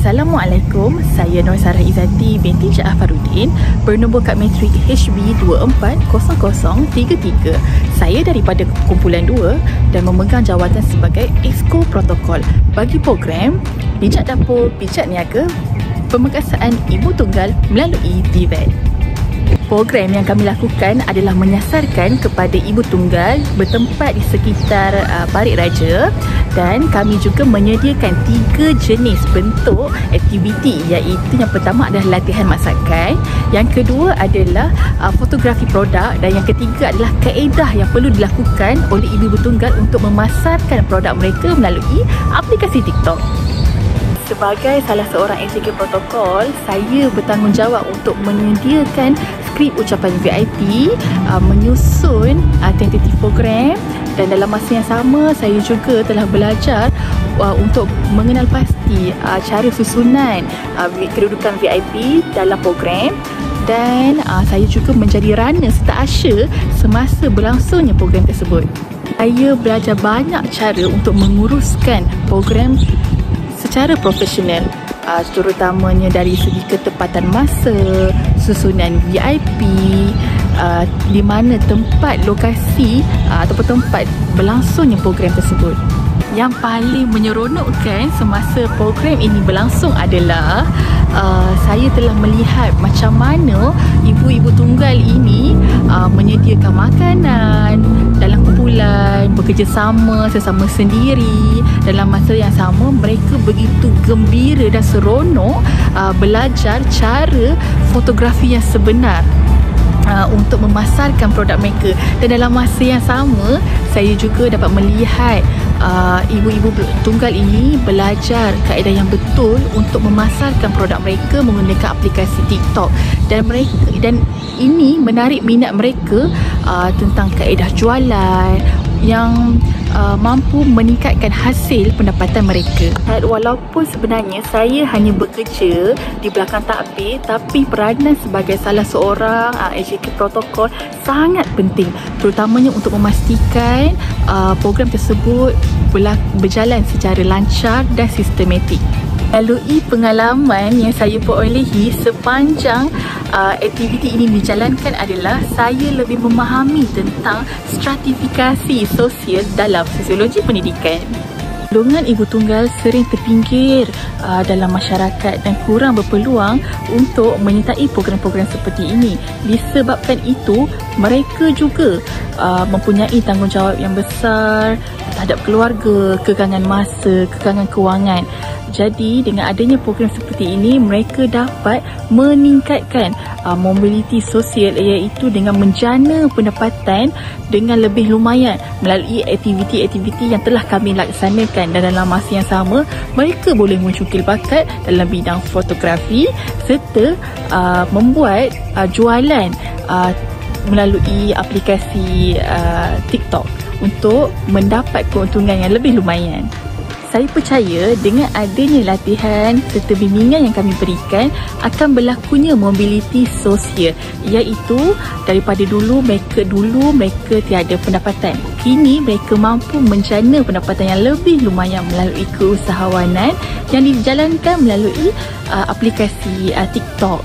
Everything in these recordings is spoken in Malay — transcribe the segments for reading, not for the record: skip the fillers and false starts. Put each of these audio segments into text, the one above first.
Assalamualaikum, saya Nur Sarah Izzati binti Ja'afaruddin, bernombor kad matrik HB240033. Saya daripada kumpulan 2 dan memegang jawatan sebagai Exco Protokol bagi program Bijak Dapur, Bijak Niaga, pemerkasaan ibu tunggal melalui DVET. Program yang kami lakukan adalah menyasarkan kepada ibu tunggal bertempat di sekitar Parit Raja, dan kami juga menyediakan 3 jenis bentuk aktiviti, iaitu yang pertama adalah latihan masakan, yang kedua adalah fotografi produk, dan yang ketiga adalah kaedah yang perlu dilakukan oleh ibu tunggal untuk memasarkan produk mereka melalui aplikasi TikTok. Sebagai salah seorang executive protokol, saya bertanggungjawab untuk menyediakan skrip ucapan VIP, menyusun tentatif program, dan dalam masa yang sama saya juga telah belajar untuk mengenal pasti cara susunan kedudukan VIP dalam program, dan saya juga menjadi runner serta usher semasa berlangsungnya program tersebut. Saya belajar banyak cara untuk menguruskan program secara profesional, terutamanya dari segi ketepatan masa, susunan VIP, di mana tempat lokasi ataupun tempat berlangsungnya program tersebut. Yang paling menyeronokkan semasa program ini berlangsung adalah saya telah melihat macam mana ibu-ibu tunggal ini menyediakan makanan dalam kumpulan, bekerjasama sesama sendiri. Dalam masa yang sama mereka begitu gembira dan seronok belajar cara fotografi yang sebenar untuk memasarkan produk mereka. Dan dalam masa yang sama saya juga dapat melihat ibu-ibu tunggal ini belajar kaedah yang betul untuk memasarkan produk mereka menggunakan aplikasi TikTok, dan ini menarik minat mereka tentang kaedah jualan yang mampu meningkatkan hasil pendapatan mereka. Walaupun sebenarnya saya hanya bekerja di belakang takbir, tapi peranan sebagai salah seorang executive protokol sangat penting, terutamanya untuk memastikan program tersebut berjalan secara lancar dan sistematik. Melalui pengalaman yang saya perolehi sepanjang aktiviti ini dijalankan adalah saya lebih memahami tentang stratifikasi sosial dalam sosiologi pendidikan. Golongan ibu tunggal sering terpinggir dalam masyarakat dan kurang berpeluang untuk menyertai program-program seperti ini. Disebabkan itu, mereka juga mempunyai tanggungjawab yang besar terhadap keluarga, kekangan masa, kekangan kewangan. Jadi dengan adanya program seperti ini, mereka dapat meningkatkan mobiliti sosial, iaitu dengan menjana pendapatan dengan lebih lumayan melalui aktiviti-aktiviti yang telah kami laksanakan. Dan dalam masa yang sama, mereka boleh mencukil bakat dalam bidang fotografi serta membuat jualan melalui aplikasi TikTok untuk mendapat keuntungan yang lebih lumayan. Saya percaya dengan adanya latihan serta bimbingan yang kami berikan akan berlakunya mobiliti sosial, iaitu daripada dulu mereka tiada pendapatan, kini mereka mampu menjana pendapatan yang lebih lumayan melalui keusahawanan yang dijalankan melalui aplikasi TikTok.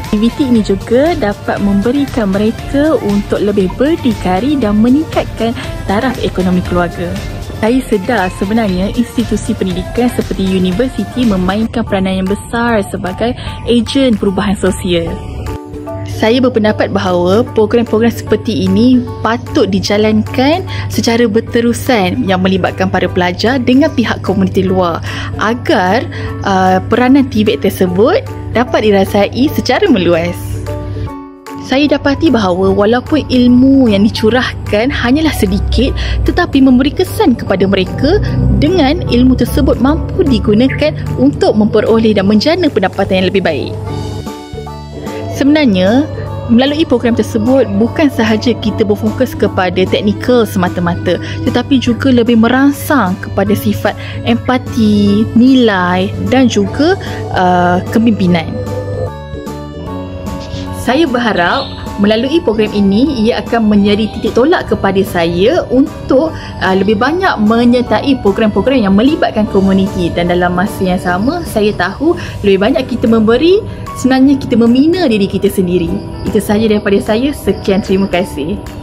Aktiviti ini juga dapat memberikan mereka untuk lebih berdikari dan meningkatkan taraf ekonomi keluarga. Saya sedar sebenarnya institusi pendidikan seperti universiti memainkan peranan yang besar sebagai ejen perubahan sosial. Saya berpendapat bahawa program-program seperti ini patut dijalankan secara berterusan yang melibatkan para pelajar dengan pihak komuniti luar agar peranan TVET tersebut dapat dirasai secara meluas. Saya dapati bahawa walaupun ilmu yang dicurahkan hanyalah sedikit, tetapi memberi kesan kepada mereka dengan ilmu tersebut mampu digunakan untuk memperoleh dan menjana pendapatan yang lebih baik. Sebenarnya, melalui program tersebut bukan sahaja kita berfokus kepada teknikal semata-mata, tetapi juga lebih merangsang kepada sifat empati, nilai dan juga kepimpinan. Saya berharap Melalui program ini, ia akan menjadi titik tolak kepada saya untuk lebih banyak menyertai program-program yang melibatkan komuniti. Dan dalam masa yang sama, saya tahu lebih banyak kita memberi, sebenarnya kita membina diri kita sendiri. Itu sahaja daripada saya. Sekian, terima kasih.